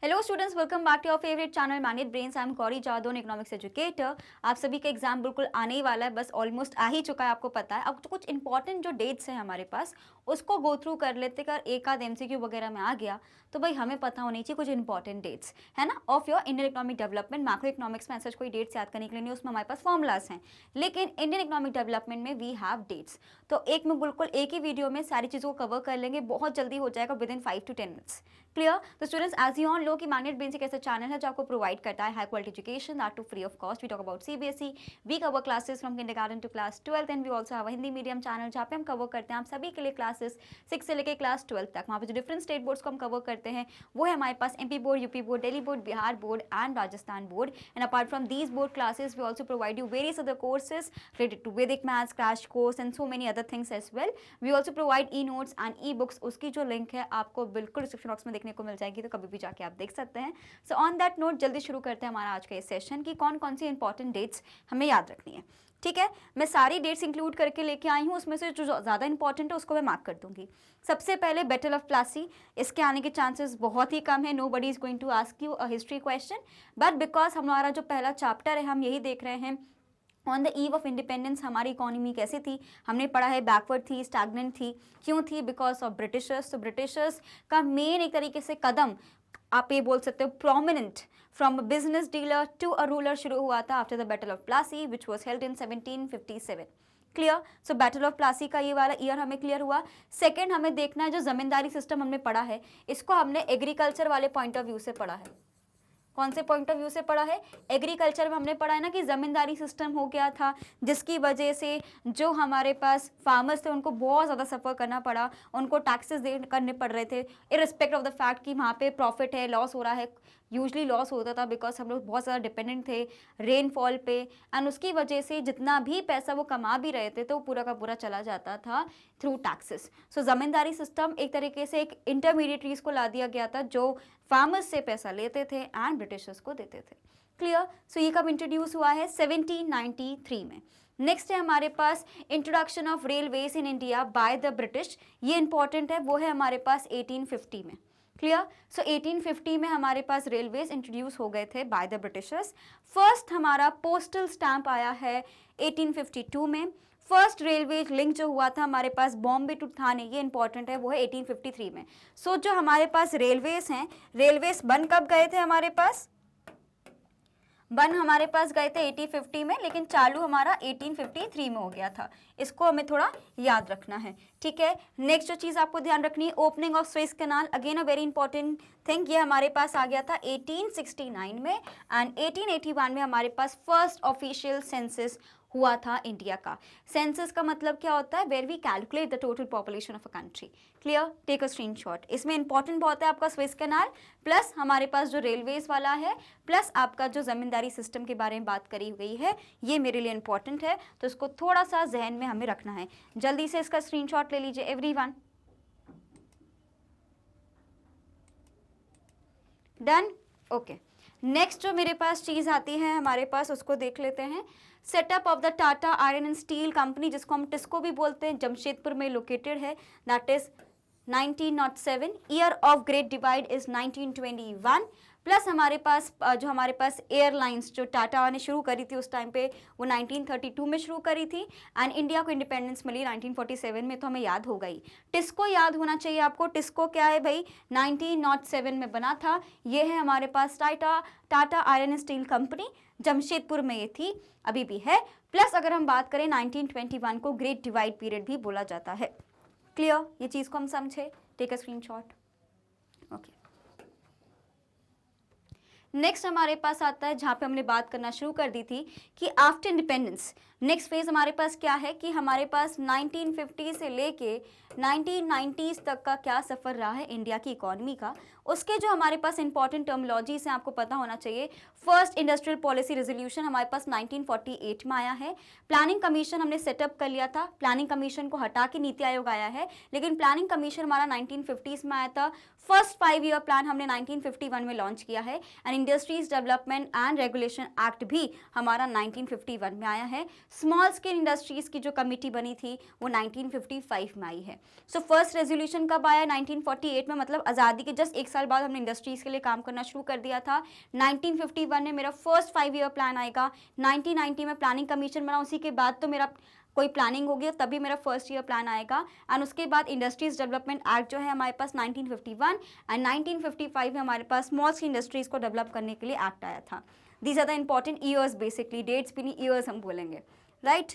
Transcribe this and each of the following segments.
Hello students, welcome back to your favourite channel मैनेज Brains. I am Gauri Jadaun, economics educator. आप सभी का exam बिल्कुल आने ही वाला है, बस ऑलमोस्ट आ ही चुका है, आपको पता है। अब तो कुछ इंपॉर्टेंट जो डेट्स हैं हमारे पास उसको गो थ्रू कर लेते। कर एक आध एमसीक्यू वगैरह में आ गया तो भाई हमें पता होनी चाहिए कुछ इंपॉर्टेंट डेट्स, है ना, of your Indian economic development. Macro economics में ऐसा कोई डेट्स याद करने के लिए नहीं, उसमें हमारे पास फॉर्मुलाज हैं, लेकिन इंडियन इकोनॉमिक डेवलपमेंट में वी हैव डेट्स। तो एक में बिल्कुल एक ही वीडियो में सारी चीज़ों को कवर कर लेंगे, बहुत जल्दी हो जाएगा, within 5 to 10 minutes. Clear? तो students, as you all know कि मैग्नेट ब्रेन एक ऐसा चैनल है जो आपको प्रोवाइड करता है high quality education, that too free of cost. We talk about CBSE, we cover classes from kindergarten to class 12th, and we also have a Hindi medium channel जहाँ पे हम कवर करते हैं आप सभी के लिए क्लासेस 6 से लेकर क्लास 12 तक। वहाँ पे जो डिफरेंट स्टेट बोर्ड्स को हम कवर करते हैं वो है हमारे पास MP board, UP board, Delhi board, Bihar board and Rajasthan board. And apart from these board classes we also provide you various other courses related to Vedic maths, crash course and so many other things as well. We also provide e notes and e books, उसकी जो link है आपको बिल्कुल description box में देखने को मिल जाएगी, तो कभी भी जाके आप देख सकते हैं। सो ऑन दैट नोट जल्दी शुरू करते हैं हमारा आज का ये सेशन कि कौन कौन सी इंपॉर्टेंट डेट्स हमें याद रखनी है। ठीक है, मैं सारी डेट्स इंक्लूड करके लेके आई हूँ, उसमें से जो ज़्यादा इंपॉर्टेंट है उसको मैं मार्क कर दूंगी। सबसे पहले बैटल ऑफ प्लासी, इसके आने के चांसेस बहुत ही कम है। Nobody is going to ask you a history question, but because हमारा जो पहला चैप्टर है हम यही देख रहे हैं on the eve of independence हमारी इकोनॉमी कैसी थी, हमने पढ़ा है बैकवर्ड थी, स्टैग्नेंट थी। क्यों थी? Because of Britishers. तो ब्रिटिशर्स का मेन एक तरीके से कदम आप ये बोल सकते हो prominent from a business dealer to a ruler शुरू हुआ था after the battle of Plassey which was held in 1757। Clear? So battle of Plassey का ये वाला ईयर हमें क्लियर हुआ। सेकेंड हमें देखना है जो जमींदारी सिस्टम हमने पढ़ा है, इसको हमने एग्रीकल्चर वाले पॉइंट ऑफ व्यू से पढ़ा है। कौन से पॉइंट ऑफ व्यू से पढ़ा है? एग्रीकल्चर में हमने पढ़ा है ना कि जमींदारी सिस्टम हो गया था जिसकी वजह से जो हमारे पास फार्मर्स थे उनको बहुत ज़्यादा सफ़र करना पड़ा, उनको टैक्सेस करने पड़ रहे थे इररिस्पेक्ट ऑफ द फैक्ट कि वहाँ पे प्रॉफिट है, लॉस हो रहा है। यूजली लॉस होता था बिकॉज हम लोग बहुत ज़्यादा डिपेंडेंट थे रेनफॉल पे, एंड उसकी वजह से जितना भी पैसा वो कमा भी रहे थे तो वो पूरा का पूरा चला जाता था थ्रू टैक्सेस। सो जमींदारी सिस्टम एक तरीके से एक इंटरमीडिएटरीज को ला दिया गया था जो फार्मर्स से पैसा लेते थे एंड ब्रिटिशर्स को देते थे। क्लियर? सो ये कब इंट्रोड्यूस हुआ है? 1793 में। नेक्स्ट है हमारे पास introduction of railways in India by the British, ये इंपॉर्टेंट है, वो है हमारे पास 1850 में। क्लियर? सो 1850 में हमारे पास रेलवेज इंट्रोड्यूस हो गए थे बाय द ब्रिटिशर्स। फर्स्ट हमारा पोस्टल स्टैंप आया है 1852 में। फर्स्ट रेलवे लिंक जो हुआ था हमारे पास बॉम्बे टू थाने, ये इंपॉर्टेंट है, वो है 1853 में। सो जो हमारे पास रेलवेज हैं, रेलवेज बन कब गए थे हमारे पास? बन हमारे पास गए थे 1850 में, लेकिन चालू हमारा 1853 में हो गया था। इसको हमें थोड़ा याद रखना है। ठीक है, नेक्स्ट जो चीज़ आपको ध्यान रखनी है, opening of Suez canal, again a very important thing, ये हमारे पास आ गया था 1869 में, एंड 1881 में हमारे पास फर्स्ट ऑफिशियल सेंसस हुआ था इंडिया का। सेंसस का मतलब क्या होता है? Where we calculate the total population of a country. Clear? Take a screenshot. इसमें इंपॉर्टेंट बहुत है आपका स्वेज कैनाल, प्लस हमारे पास जो रेलवेज वाला है, प्लस आपका जो जमींदारी सिस्टम के बारे में बात करी गई है, ये मेरे लिए इंपॉर्टेंट है, तो इसको थोड़ा सा जहन में हमें रखना है। जल्दी से इसका स्क्रीनशॉट ले लीजिए एवरीवन। डन? ओके। नेक्स्ट जो मेरे पास चीज़ आती है हमारे पास, उसको देख लेते हैं। Setup of the Tata iron and steel company, जिसको हम टिस्को भी बोलते हैं, जमशेदपुर में लोकेटेड है, that is 1907। Year of great divide is 1921। Plus हमारे पास जो हमारे पास एयरलाइंस जो टाटा ने शुरू करी थी उस टाइम पे, वो 1932 में शुरू करी थी, एंड इंडिया को इंडिपेंडेंस मिली 1947 में, तो हमें याद हो गई। टिस्को याद होना चाहिए आपको। टिस्को क्या है भाई? 1907 में बना था। ये है हमारे पास Tata iron and steel company, Jamshedpur में ये थी, अभी भी है। प्लस अगर हम बात करें 1921 को ग्रेट डिवाइड पीरियड भी बोला जाता है। क्लियर? ये चीज़ को हम समझे। Take a screenshot. Okay. Next हमारे पास आता है जहाँ पे हमने बात करना शुरू कर दी थी कि आफ्टर इंडिपेंडेंस नेक्स्ट फेज हमारे पास क्या है कि हमारे पास 1950 से लेके 1990s तक का क्या सफ़र रहा है इंडिया की इकोनॉमी का। उसके जो हमारे पास इंपॉर्टेंट टर्मोलॉजीज हैं आपको पता होना चाहिए। फर्स्ट इंडस्ट्रियल पॉलिसी रेजोल्यूशन हमारे पास 1948 में आया है। प्लानिंग कमीशन हमने सेटअप कर लिया था, प्लानिंग कमीशन को हटा के नीति आयोग आया है, लेकिन प्लानिंग कमीशन हमारा 1950s में आया था। फर्स्ट 5 ईयर प्लान हमने 1951 में लॉन्च किया है, and industries development and regulation act भी हमारा 1951 में आया है। स्मॉल स्केल इंडस्ट्रीज की जो कमेटी बनी थी वो 1955 में आई है। सो फर्स्ट रेजोल्यूशन कब आया? 1948 में, मतलब आज़ादी के जस्ट 1 साल बाद हमने इंडस्ट्रीज़ के लिए काम करना शुरू कर दिया था। 1951 में मेरा फर्स्ट 5 ईयर प्लान आएगा। 1990 में प्लानिंग कमीशन बना, उसी के बाद तो मेरा कोई प्लानिंग होगी तभी मेरा फर्स्ट ईयर प्लान आएगा। एंड उसके बाद इंडस्ट्रीज डेवलपमेंट एक्ट जो है हमारे पास 1951 एंड 1955 में हमारे पास स्मॉल स्केल इंडस्ट्रीज को डेवलप करने के लिए एक्ट आया था। These are the important years, basically dates भी नहीं, ईयर्स हम बोलेंगे, राइट।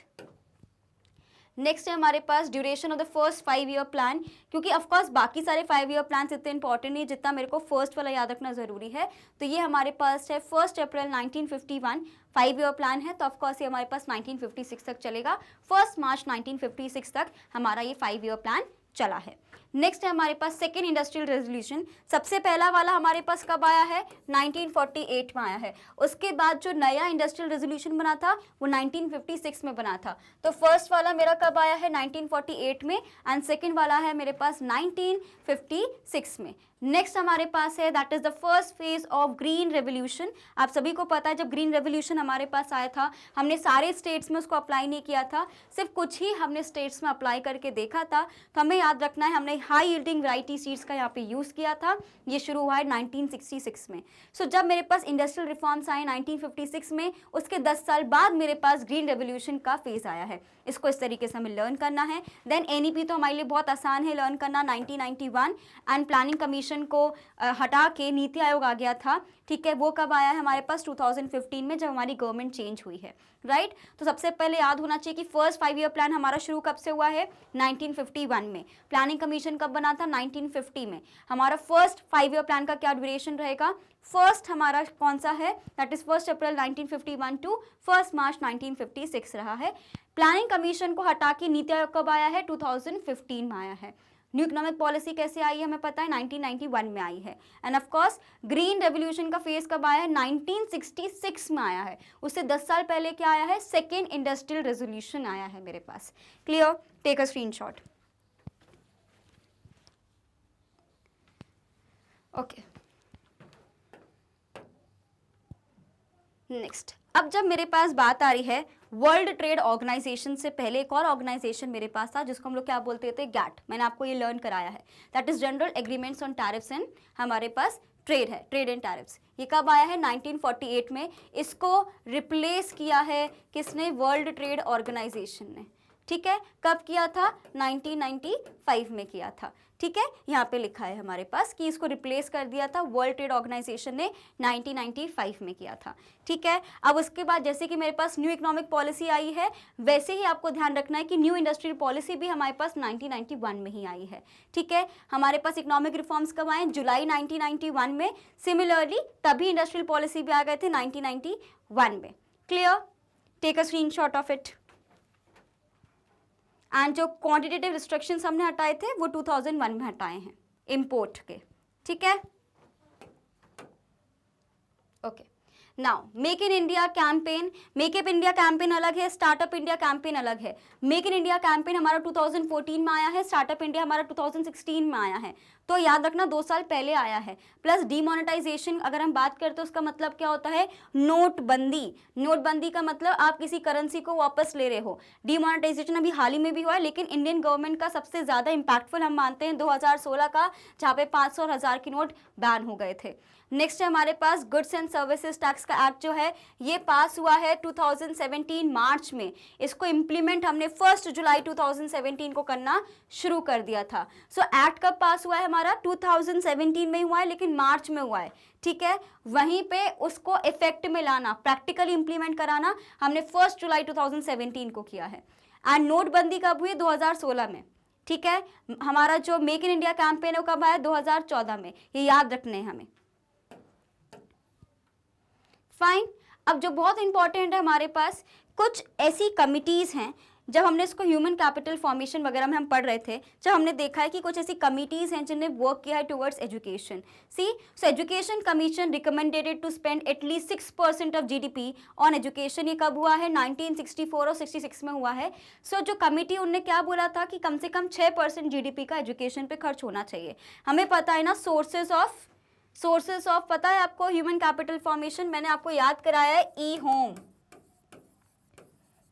नेक्स्ट है हमारे पास duration of the first 5 year plan, क्योंकि ऑफकोर्स बाकी सारे 5 ईयर प्लान इतने इंपॉर्टेंट नहीं जितना मेरे को फर्स्ट वाला याद रखना जरूरी है। तो ये हमारे पास है 1 अप्रैल 1951 5 ईयर प्लान है, तो ऑफकोर्स ये हमारे पास 1956 तक चलेगा। 1 मार्च 1956 तक हमारा ये 5 ईयर प्लान चला है। नेक्स्ट है हमारे पास सेकेंड इंडस्ट्रियल रेजोल्यूशन। सबसे पहला वाला हमारे पास कब आया है? 1948 में आया है। उसके बाद जो नया इंडस्ट्रियल रेजोल्यूशन बना था वो 1956 में बना था। तो फर्स्ट वाला मेरा कब आया है? 1948 में, एंड सेकेंड वाला है मेरे पास 1956 में। नेक्स्ट हमारे पास है that is the first phase of green revolution. आप सभी को पता है जब ग्रीन रेवोल्यूशन हमारे पास आया था हमने सारे स्टेट्स में उसको अप्लाई नहीं किया था, सिर्फ कुछ ही हमने स्टेट्स में अप्लाई करके देखा था। तो हमें याद रखना है हमने हाई यील्डिंग वैरायटी सीड्स का यहाँ पे यूज़ किया था। ये शुरू हुआ है 1966 में। सो जब मेरे पास इंडस्ट्रियल रिफॉर्म्स आए 1956 में, उसके 10 साल बाद मेरे पास ग्रीन रेवोल्यूशन का फेज आया है। इसको इस तरीके से हमें लर्न करना है। देन एनईपी तो हमारे लिए बहुत आसान है लर्न करना, 1991 एंड प्लानिंग कमीशन को हटा के नीति आयोग आ गया था, ठीक है। वो कब आया है हमारे पास? 2015 में, जब हमारी गवर्नमेंट चेंज हुई है, राइट। तो सबसे पहले याद होना चाहिए कि फर्स्ट 5 ईयर प्लान हमारा शुरू कब से हुआ है? 1951 में। प्लानिंग कमीशन कब बना था? 1950 में। हमारा फर्स्ट 5 ईयर प्लान का क्या ड्यूरेशन रहेगा? फर्स्ट हमारा कौन सा है? दैट इज 1 अप्रैल 1951 टू 1 मार्च 1956 रहा है। प्लानिंग कमीशन को हटा के नीति आयोग कब आया है? 2015 में आया है। न्यू इकोनॉमिक पॉलिसी कैसे आई है हमें पता है, 1991 में आई है। End of course green revolution का फेज कब आया है? 1966 में आया है। उससे 10 साल पहले क्या आया है? सेकेंड इंडस्ट्रियल रेजोल्यूशन आया है मेरे पास। Clear? Take a screenshot. Okay, next. अब जब मेरे पास बात आ रही है वर्ल्ड ट्रेड ऑर्गेनाइजेशन से पहले एक और ऑर्गेनाइजेशन मेरे पास था जिसको हम लोग क्या बोलते थे? गैट। मैंने आपको ये लर्न कराया है, that is general agreements on tariffs and हमारे पास ट्रेड है, ट्रेड एंड टैरिफ्स। ये कब आया है? 1948 में। इसको रिप्लेस किया है किसने? वर्ल्ड ट्रेड ऑर्गेनाइजेशन ने, ठीक है। कब किया था? 1995 में किया था, ठीक है। यहाँ पे लिखा है हमारे पास कि इसको रिप्लेस कर दिया था वर्ल्ड ट्रेड ऑर्गेनाइजेशन ने 1995 में किया था, ठीक है। अब उसके बाद जैसे कि मेरे पास न्यू इकोनॉमिक पॉलिसी आई है, वैसे ही आपको ध्यान रखना है कि न्यू इंडस्ट्रियल पॉलिसी भी हमारे पास 1991 में ही आई है, ठीक है। हमारे पास इकोनॉमिक रिफॉर्म्स कब आए? जुलाई 1991 में। सिमिलरली तभी इंडस्ट्रियल पॉलिसी भी आ गए थे 1991 में। Clear? Take a screenshot of it. And जो क्वांटिटेटिव रिस्ट्रिक्शंस हमने हटाए थे वो 2001 में हटाए हैं इंपोर्ट के, ठीक है। Okay, now make in India campaign. Make up India campaign अलग है, स्टार्टअप इंडिया कैंपेन अलग है। मेक इन इंडिया कैंपेन हमारा 2014 में आया है, स्टार्टअप इंडिया हमारा 2016 में आया है। तो याद रखना 2 साल पहले आया है। प्लस डीमोनेटाइजेशन अगर हम बात करते हैं उसका मतलब क्या होता है? नोटबंदी। नोटबंदी का मतलब आप किसी करेंसी को वापस ले रहे हो। डीमोनेटाइजेशन अभी हाल ही में भी हुआ है, लेकिन इंडियन गवर्नमेंट का सबसे ज़्यादा इम्पैक्टफुल हम मानते हैं 2016 का, जहाँ पे 500 और 1000 की नोट बैन हो गए थे। नेक्स्ट है हमारे पास गुड्स एंड सर्विसेज टैक्स का एक्ट जो है ये पास हुआ है 2017 मार्च में। इसको इम्प्लीमेंट हमने 1 जुलाई 2017 को करना शुरू कर दिया था। सो एक्ट कब पास हुआ है हमारा? 2017 में हुआ है, लेकिन मार्च में हुआ है, ठीक है। वहीं पे उसको इफेक्ट में लाना, प्रैक्टिकली इंप्लीमेंट कराना हमने 1 जुलाई 2017 को किया है। एंड नोटबंदी कब हुई? 2016 में, ठीक है। हमारा जो मेक इन इंडिया कैंपेन है वो कब आया? 2014 में। ये याद रखने हैं हमें, फाइन। अब जो बहुत इंपॉर्टेंट है हमारे पास कुछ ऐसी कमिटीज़ हैं, जब हमने इसको ह्यूमन कैपिटल फॉर्मेशन वगैरह में हम पढ़ रहे थे, जब हमने देखा है कि कुछ ऐसी कमिटीज़ हैं जिन्हें वर्क किया है towards education. So education commission recommended to spend at least 6% of GDP on education. ये कब हुआ है? 1964 और 66 में हुआ है। सो जो कमिटी उनने क्या बोला था कि कम से कम 6% जीडीपी का एजुकेशन पे खर्च होना चाहिए। हमें पता है ना सोर्सेस ऑफ पता है आपको ह्यूमन कैपिटल फॉर्मेशन, मैंने आपको याद कराया है ई होम।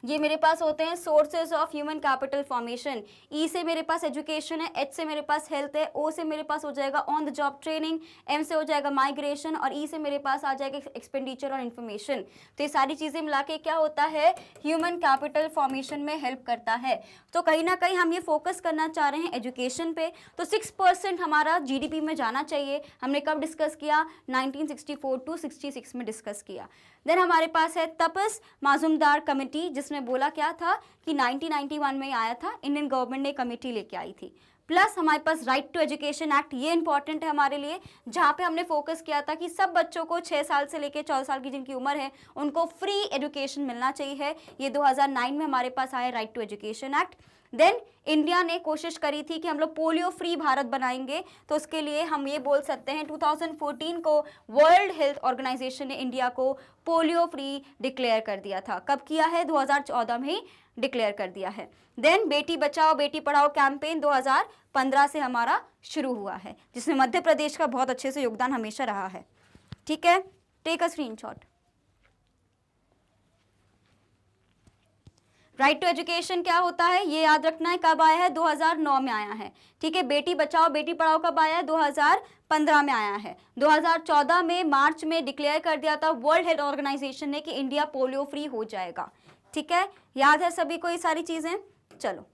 ये मेरे पास होते हैं sources of human capital formation. ई से मेरे पास एजुकेशन है, एच से मेरे पास हेल्थ है, ओ से मेरे पास हो जाएगा ऑन द जॉब ट्रेनिंग, एम से हो जाएगा माइग्रेशन और ई से मेरे पास आ जाएगा एक्सपेंडिचर और इन्फॉर्मेशन। तो ये सारी चीज़ें मिला के क्या होता है, ह्यूमन कैपिटल फॉर्मेशन में हेल्प करता है। तो कहीं ना कहीं हम ये फोकस करना चाह रहे हैं एजुकेशन पे। तो 6% हमारा जीडीपी में जाना चाहिए। हमने कब डिस्कस किया, 1964 टू 66 में डिस्कस किया। देन हमारे पास है तपस माजुमदार कमेटी, जिसमें बोला क्या था कि 1991 में आया था, इंडियन गवर्नमेंट ने कमेटी लेके आई थी। प्लस हमारे पास राइट टू एजुकेशन एक्ट, ये इंपॉर्टेंट है हमारे लिए, जहाँ पे हमने फोकस किया था कि सब बच्चों को 6 साल से लेकर 14 साल की जिनकी उम्र है उनको फ्री एजुकेशन मिलना चाहिए। ये 2009 में हमारे पास आया right to education act. Then India ने कोशिश करी थी कि हम लोग पोलियो फ्री भारत बनाएंगे, तो उसके लिए हम ये बोल सकते हैं 2014 को वर्ल्ड हेल्थ ऑर्गेनाइजेशन ने इंडिया को पोलियो फ्री डिक्लेयर कर दिया था। कब किया है, 2014 में ही डिक्लेयर कर दिया है। देन बेटी बचाओ बेटी पढ़ाओ कैंपेन 2015 से हमारा शुरू हुआ है, जिसमें मध्य प्रदेश का बहुत अच्छे से योगदान हमेशा रहा है। ठीक है, take a screenshot. Right to education क्या होता है ये याद रखना है, कब आया है, 2009 में आया है। ठीक है, बेटी बचाओ बेटी पढ़ाओ कब आया है, 2015 में आया है। 2014 में मार्च में डिक्लेयर कर दिया था वर्ल्ड हेल्थ ऑर्गेनाइजेशन ने कि इंडिया पोलियो फ्री हो जाएगा। ठीक है, याद है सभी को ये सारी चीजें। चलो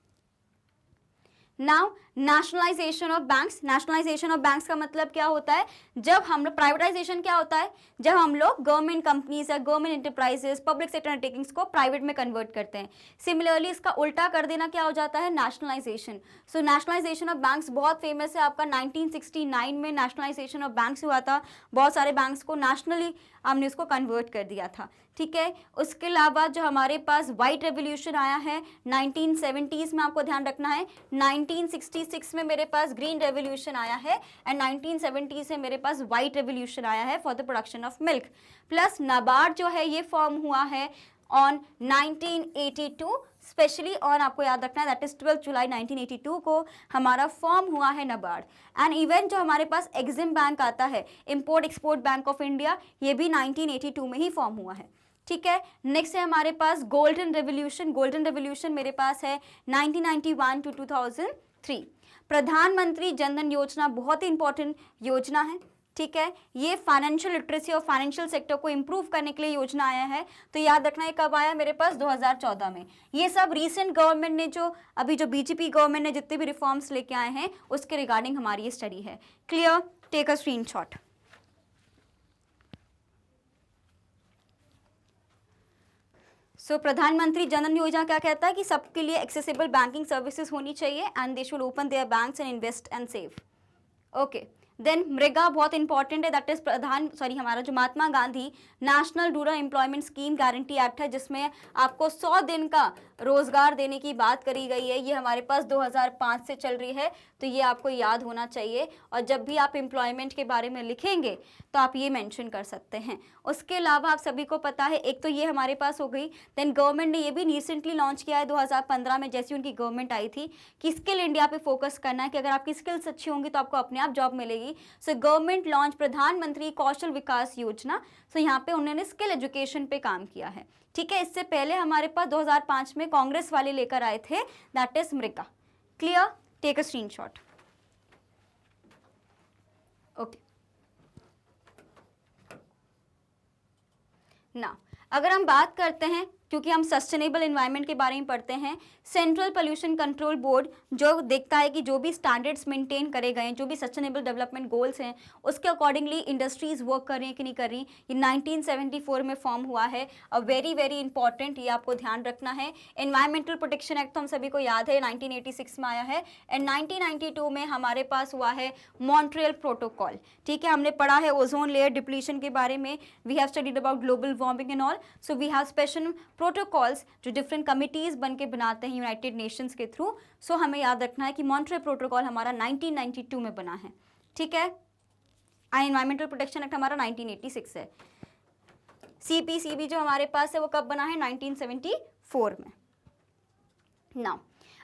now nationalisation of banks. Nationalisation of banks का मतलब क्या होता है, जब हम लोग, प्राइवेटाइजेशन क्या होता है, जब हम लोग गवर्नमेंट कंपनीज या government enterprises public sector undertakings को प्राइवेट में कन्वर्ट करते हैं। सिमिलरली इसका उल्टा कर देना क्या हो जाता है, nationalisation. So nationalisation of banks बहुत फेमस है आपका, 1969 में नेशनलाइजेशन ऑफ बैंक्स हुआ था। बहुत सारे बैंक्स को नेशनली हमने उसको कन्वर्ट कर दिया था। ठीक है, उसके अलावा जो हमारे पास वाइट रेवोल्यूशन आया है 1970s में, आपको ध्यान रखना है। 1966 में मेरे पास ग्रीन रेवोल्यूशन आया है एंड 1970 से मेरे पास वाइट रेवोल्यूशन आया है for the production of milk. Plus NABARD जो है ये फॉर्म हुआ है ऑन 1982, स्पेशली ऑन, आपको याद रखना है, दैट इज 12 जुलाई 1982 को हमारा फॉर्म हुआ है नाबार्ड। एंड इवन जो हमारे पास एग्जिम बैंक आता है, import export bank of India, ये भी 1982 में ही फॉर्म हुआ है। ठीक है, नेक्स्ट है हमारे पास गोल्डन रेवोल्यूशन। गोल्डन रेवोल्यूशन मेरे पास है 1991 टू 2003। प्रधानमंत्री जन धन योजना बहुत ही इंपॉर्टेंट योजना है। ठीक है, ये फाइनेंशियल लिटरेसी और फाइनेंशियल सेक्टर को इंप्रूव करने के लिए योजना आया है। तो याद रखना है कब आया मेरे पास, 2014 में। ये सब रीसेंट गवर्नमेंट ने जो अभी जो बीजेपी गवर्नमेंट ने जितने भी रिफॉर्म्स लेके आए हैं उसके रिगार्डिंग हमारी ये स्टडी है। Clear, take a screenshot. So Pradhan Mantri Jan धन योजना क्या कहता है कि सबके लिए एक्सेसिबल बैंकिंग सर्विसेज होनी चाहिए and they should open their banks and invest and save. Okay, then मृगा बहुत इंपॉर्टेंट है, दैट इज हमारा जो Mahatma Gandhi national rural employment scheme guarantee act है, जिसमें आपको 100 दिन का रोजगार देने की बात करी गई है। ये हमारे पास 2005 से चल रही है, तो ये आपको याद होना चाहिए। और जब भी आप एम्प्लॉयमेंट के बारे में लिखेंगे तो आप ये मेंशन कर सकते हैं। उसके अलावा आप सभी को पता है, एक तो ये हमारे पास हो गई। देन गवर्नमेंट ने ये भी रिसेंटली लॉन्च किया है 2015 में, जैसी उनकी गवर्नमेंट आई थी, कि स्किल इंडिया पे फोकस करना है कि अगर आपकी स्किल्स अच्छी होंगी तो आपको अपने आप जॉब मिलेगी। सो गवर्नमेंट लॉन्च प्रधानमंत्री कौशल विकास योजना। सो यहाँ पे उन्होंने स्किल एजुकेशन पे काम किया है। ठीक है, इससे पहले हमारे पास 2005 में कांग्रेस वाले लेकर आए थे, दैट इज मृगा। Clear, take a screenshot. Okay, ना अगर हम बात करते हैं, क्योंकि हम सस्टेनेबल एनवायरनमेंट के बारे में पढ़ते हैं, सेंट्रल पोल्यूशन कंट्रोल बोर्ड जो देखता है कि जो भी स्टैंडर्ड्स मेंटेन करे गए हैं, जो भी सस्टेनेबल डेवलपमेंट गोल्स हैं, उसके अकॉर्डिंगली इंडस्ट्रीज वर्क कर रही हैं कि नहीं कर रही। ये 1974 में फॉर्म हुआ है। और वेरी वेरी इंपॉर्टेंट, ये आपको ध्यान रखना है। एनवायरमेंटल प्रोटेक्शन एक्ट तो हम सभी को याद है, 1986 में आया है। एंड 1992 में हमारे पास हुआ है मॉन्ट्रियल प्रोटोकॉल। ठीक है, हमने पढ़ा है ओजोन लेयर डिप्लीशन के बारे में, we have studied about global warming and all. So we have special protocols जो डिफरेंट कमिटीज बन के बनाते हैं यूनाइटेड नेशंस के थ्रू। सो हमें याद रखना है कि मॉन्ट्रियल प्रोटोकॉल हमारा 1992 में बना है। ठीक है, एनवायरमेंटल प्रोटेक्शन एक्ट हमारा 1986 है। सीपीसीबी जो हमारे पास है वो कब बना है, 1974 में। नाउ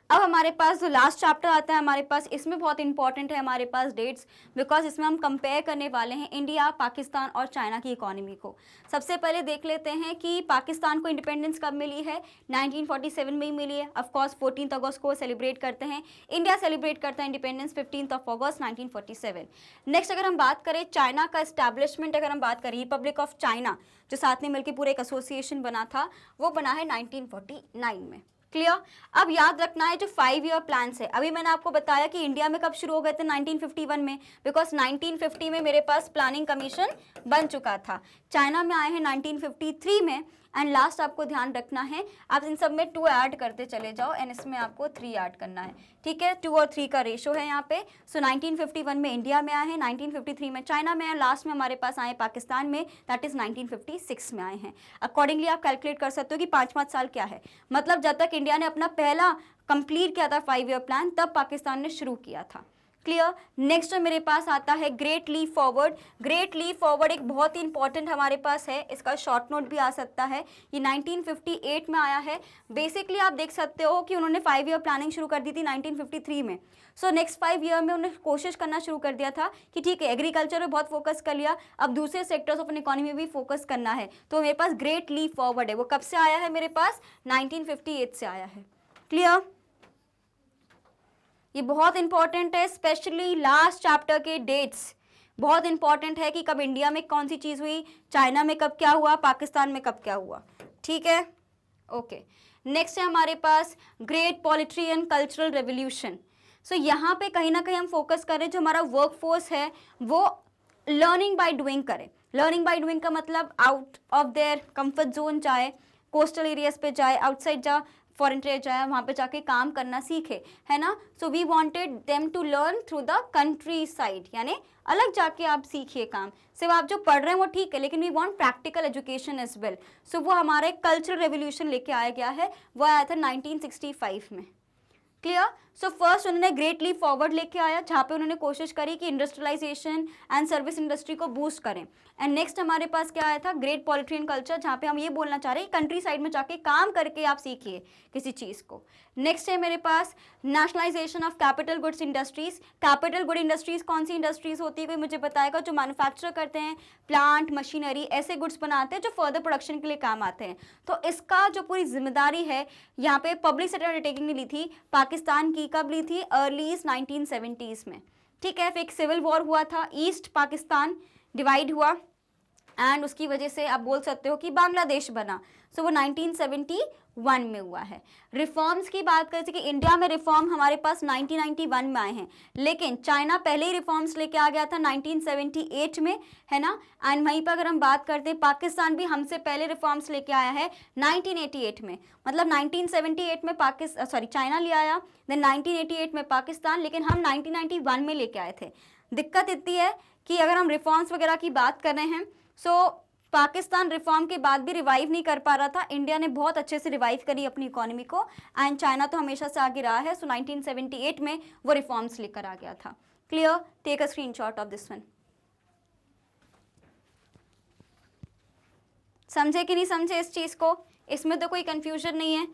अब हमारे पास जो लास्ट चैप्टर आता है हमारे पास, इसमें बहुत इंपॉर्टेंट है हमारे पास डेट्स, बिकॉज इसमें हम कंपेयर करने वाले हैं इंडिया, पाकिस्तान और चाइना की इकोनॉमी को। सबसे पहले देख लेते हैं कि पाकिस्तान को इंडिपेंडेंस कब मिली है। 1947 में ही मिली है। ऑफ कोर्स 14 अगस्त को सेलिब्रेट करते हैं। इंडिया सेलिब्रेट करता है इंडिपेंडेंस 15 अगस्त 1947। नेक्स्ट अगर हम बात करें चाइना का एस्टैब्लिशमेंट, अगर हम बात करें रिपब्लिक ऑफ चाइना, जो साथ में मिलकर पूरा एक एसोसिएशन बना था, वो बना है 1949 में। क्लियर। अब याद रखना है जो 5 ईयर प्लान्स है, अभी मैंने आपको बताया कि इंडिया में कब शुरू हो गए थे 1951 में, बिकॉज 1950 में मेरे पास प्लानिंग कमीशन बन चुका था। चाइना में आए हैं 1953 में। एंड लास्ट आपको ध्यान रखना है, आप इन सब में 2 ऐड करते चले जाओ एंड इसमें आपको 3 ऐड करना है। ठीक है, 2 और 3 का रेशो है यहाँ पे। सो 1951 में इंडिया में आए हैं, 1953 में चाइना में आए, लास्ट में हमारे पास आए पाकिस्तान में, दैट इज 1956 में आए हैं। अकॉर्डिंगली आप कैलकुलेट कर सकते हो कि 5-5 साल क्या है, मतलब जब तक इंडिया ने अपना पहला कंप्लीट किया था 5 ईयर प्लान, तब पाकिस्तान ने शुरू किया था। क्लियर। नेक्स्ट मेरे पास आता है great leap forward. Great leap forward एक बहुत ही इंपॉर्टेंट हमारे पास है, इसका शॉर्ट नोट भी आ सकता है। ये 1958 में आया है। बेसिकली आप देख सकते हो कि उन्होंने 5 ईयर प्लानिंग शुरू कर दी थी 1953 में। सो नेक्स्ट 5 ईयर में उन्होंने कोशिश करना शुरू कर दिया था कि ठीक है एग्रीकल्चर में बहुत फोकस कर लिया, अब दूसरे सेक्टर्स ऑफ इकोनॉमी में भी फोकस करना है। तो मेरे पास ग्रेट लीप फॉरवर्ड है, वो कब से आया है मेरे पास, 1958 से आया है। क्लियर। ये बहुत इंपॉर्टेंट है, स्पेशली लास्ट चैप्टर के डेट्स बहुत इंपॉर्टेंट है कि कब इंडिया में कौन सी चीज़ हुई, चाइना में कब क्या हुआ, पाकिस्तान में कब क्या हुआ। ठीक है, ओके। नेक्स्ट है हमारे पास ग्रेट पॉलिट्री एंड कल्चरल रेवोल्यूशन। सो यहाँ पे कहीं ना कहीं हम फोकस करें, जो हमारा वर्क फोर्स है वो लर्निंग बाय डूइंग करे। लर्निंग बाय डूइंग का मतलब out of their comfort zone जाए, कोस्टल एरियाज पे जाए, आउटसाइड जा फॉरेन ट्रेड जाए, वहाँ पे जाके काम करना सीखे, है ना। So we wanted them to learn through the countryside, यानी अलग जाके आप सीखिए काम। सिर्फ आप जो पढ़ रहे हैं वो ठीक है, लेकिन we want practical education as well. So वो हमारे कल्चरल रेवोल्यूशन लेके आया गया है, वो आया था 1965 में। क्लियर। सो फर्स्ट उन्होंने ग्रेट लीप फॉरवर्ड लेके आया, जहाँ पे उन्होंने कोशिश करी कि इंडस्ट्रियलाइजेशन एंड सर्विस इंडस्ट्री को बूस्ट करें। एंड नेक्स्ट हमारे पास क्या आया था, ग्रेट पॉलिट्री एंड कल्चर, जहाँ पे हम ये बोलना चाह रहे हैं कंट्री साइड में जाके काम करके आप सीखिए किसी चीज़ को। नेक्स्ट है मेरे पास nationalization of capital goods industries. Capital good industries कौन सी इंडस्ट्रीज होती है, कोई मुझे बताएगा, जो मैन्युफैक्चर करते हैं, प्लांट मशीनरी ऐसे गुड्स बनाते हैं जो फर्दर प्रोडक्शन के लिए काम आते हैं। तो इसका जो पूरी जिम्मेदारी है यहाँ पे पब्लिक सेक्टर अंडरटेकिंग ने ली थी, पाकिस्तान की कब ली थी, अर्ली 1970s में। ठीक है, फिर एक सिविल वॉर हुआ था, ईस्ट पाकिस्तान डिवाइड हुआ एंड उसकी वजह से आप बोल सकते हो कि बांग्लादेश बना। सो वो 1971 में हुआ है। रिफॉर्म्स की बात करें कि इंडिया में रिफॉर्म हमारे पास 1991 में आए हैं, लेकिन चाइना पहले ही रिफॉर्म्स लेके आ गया था 1978 में, है ना। एंड वहीं पर अगर हम बात करते हैं, पाकिस्तान भी हमसे पहले रिफॉर्म्स लेके आया है 1988 में। मतलब 1978 में चाइना ले आया, देन 1988 में पाकिस्तान, लेकिन हम 1991 में लेके आए थे। दिक्कत इतनी है कि अगर हम रिफॉर्म्स वगैरह की बात कर रहे हैं, सो पाकिस्तान रिफॉर्म के बाद भी रिवाइव नहीं कर पा रहा था, इंडिया ने बहुत अच्छे से रिवाइव करी अपनी इकोनॉमी को, एंड चाइना तो हमेशा से आगे रहा है। सो 1978 में वो रिफॉर्म्स लेकर आ गया था। Clear. Take a screenshot of this one. समझे कि नहीं समझे इस चीज़ को, इसमें तो कोई कंफ्यूजन नहीं है।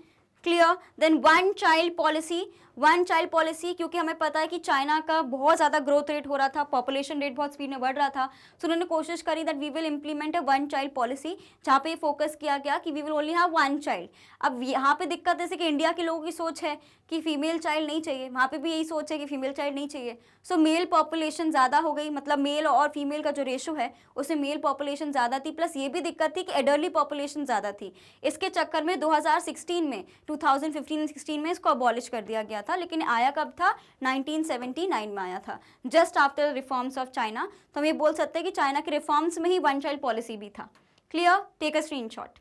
Clear. Then one child policy. One child policy, क्योंकि हमें पता है कि चाइना का बहुत ज़्यादा ग्रोथ रेट हो रहा था, पॉपुलेशन रेट बहुत स्पीड में बढ़ रहा था, सो उन्होंने कोशिश करी that we will implement a one child policy, जहाँ पे फोकस किया गया कि we will only have one child. अब यहाँ पे दिक्कत जैसे कि इंडिया के लोगों की सोच है कि फीमेल चाइल्ड नहीं चाहिए, वहाँ पे भी यही सोच है कि फीमेल चाइल्ड नहीं चाहिए। सो मेल पॉपुलेशन ज़्यादा हो गई, मतलब मेल और फीमेल का जो रेशो है उसमें मेल पॉपुलेशन ज़्यादा थी, प्लस ये भी दिक्कत थी कि एडल्टली पॉपुलेशन ज़्यादा थी। इसके चक्कर में 2016 में 2015-16 में इसको अबॉलिश कर दिया गया था, लेकिन आया कब था, 1979 में आया था, just after reforms of China. तो हम ये बोल सकते हैं कि चाइना के रिफॉर्म्स में ही वन चाइल्ड पॉलिसी भी था। Clear. Take a screenshot.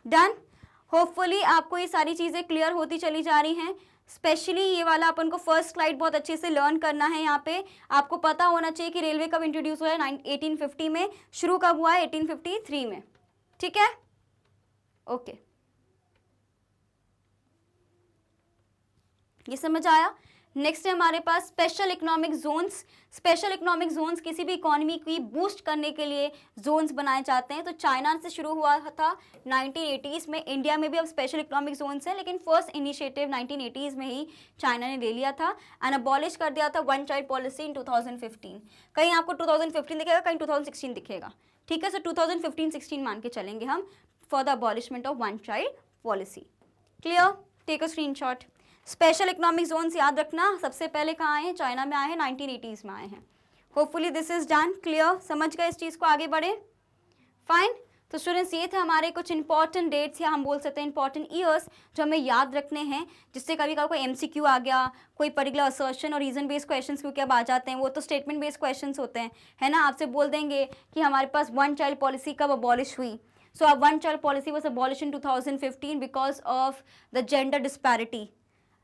Done. Hopefully आपको ये सारी चीज़ें क्लियर होती चली जा रही हैं। स्पेशली ये वाला अपन को फर्स्ट स्लाइड बहुत अच्छे से लर्न करना है। यहाँ पे आपको पता होना चाहिए कि रेलवे कब इंट्रोड्यूस हुआ है, 1850 में, शुरू कब हुआ है, 1853 में। ठीक है, ओके, ये समझ आया। नेक्स्ट है हमारे पास special economic zones. Special economic zones किसी भी इकोनॉमी की बूस्ट करने के लिए जोन्स बनाए जाते हैं। तो चाइना से शुरू हुआ था 1980s में, इंडिया में भी अब स्पेशल इकोनॉमिक जोन्स है, लेकिन फर्स्ट इनिशिएटिव 1980s में ही चाइना ने ले लिया था एंड अबॉलिश कर दिया था वन चाइल्ड पॉलिसी इन 2015। कहीं आपको 2015 दिखेगा, कहीं 2016 दिखेगा, ठीक है। सो 2015-16 मान के चलेंगे हम for the abolishment of one child policy. Clear, take a screenshot. Special economic zones याद रखना, सबसे पहले कहाँ आए हैं, चाइना में आए हैं, 1980s में आए हैं। Hopefully this is done, clear, समझ गए इस चीज़ को, आगे बढ़े। फाइन। तो स्टूडेंट्स ये थे हमारे कुछ इंपॉर्टेंट डेट्स या हम बोल सकते हैं इंपॉर्टेंट ईयर्स जो हमें याद रखने हैं, जिससे कभी कभी कोई MCQ आ गया, कोई पर्टिकुलर असर्शन और रीजन बेस्ड क्वेश्चंस क्योंकि अब आ जाते हैं, वो तो स्टेटमेंट बेस्ड क्वेश्चंस होते हैं, है ना। आपसे बोल देंगे कि हमारे पास वन चाइल्ड पॉलिसी कब अबॉलिश हुई। सो अब one child policy was abolish in 2015 because of the gender disparity.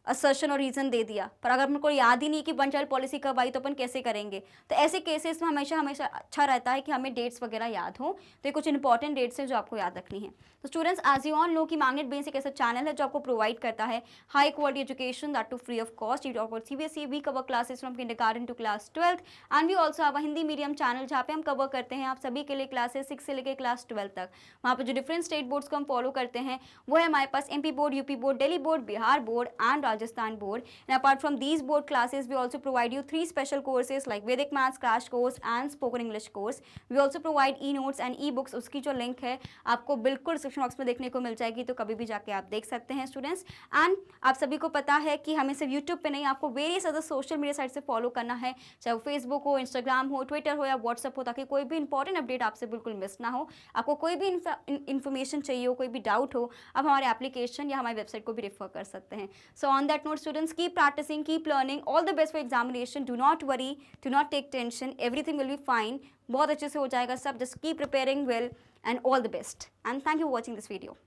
Assertion और रीजन दे दिया, पर अगर हमको याद ही नहीं कि वन चाइल्ड पॉलिसी कब आई तो अपन कैसे करेंगे। तो ऐसे केसेस में हमेशा हमेशा अच्छा रहता है कि हमें डेट्स वगैरह याद हो। तो ये कुछ इंपॉर्टेंट डेट्स हैं जो आपको याद रखनी है। तो students, as you all know कि मैग्नेट ब्रेन्स एक ऐसा चैनल है जो आपको प्रोवाइड करता है high quality education that too free of cost. You offer CBSE, we cover classes from kindergarten to class 12th and we also have a Hindi medium channel जहाँ पे हम कवर करते हैं आप सभी के लिए क्लासेस 6 से लेकर क्लास 12 तक। वहाँ पे जो डिफरेंट स्टेट बोर्ड्स को हम फॉलो करते हैं वो है हमारे पास MP board, UP board, Delhi board, Bihar board and Rajasthan board. And apart from these board classes, we also provide you 3 special courses like Vedic Maths Crash Course and Spoken English Course. We also provide e-notes and e-books, उसकी जो link है आपको बिल्कुल description box में देखने को मिल जाएगी, तो कभी भी जाके आप देख सकते हैं स्टूडेंट्स। एंड आप सभी को पता है कि हमें सिर्फ यूट्यूब पे नहीं, आपको various other social media site से फॉलो करना है, चाहे वो फेसबुक हो, इंस्टाग्राम हो, ट्विटर हो या व्हाट्सअप हो, ताकि कोई भी इंपॉर्टेंट अपडेट आपसे बिल्कुल मिस ना हो। आपको कोई भी इन्फॉर्मेशन चाहिए हो, कोई भी डाउट हो, आप हमारे एप्लीकेशन या हमारी वेबसाइट को भी रेफर कर सकते हैं। So on that note students, keep practicing, keep learning, all the best for examination. Do not worry, do not take tension, everything will be fine. बहुत अच्छे से हो जाएगा सब, just keep preparing well and all the best. And thank you for watching this video.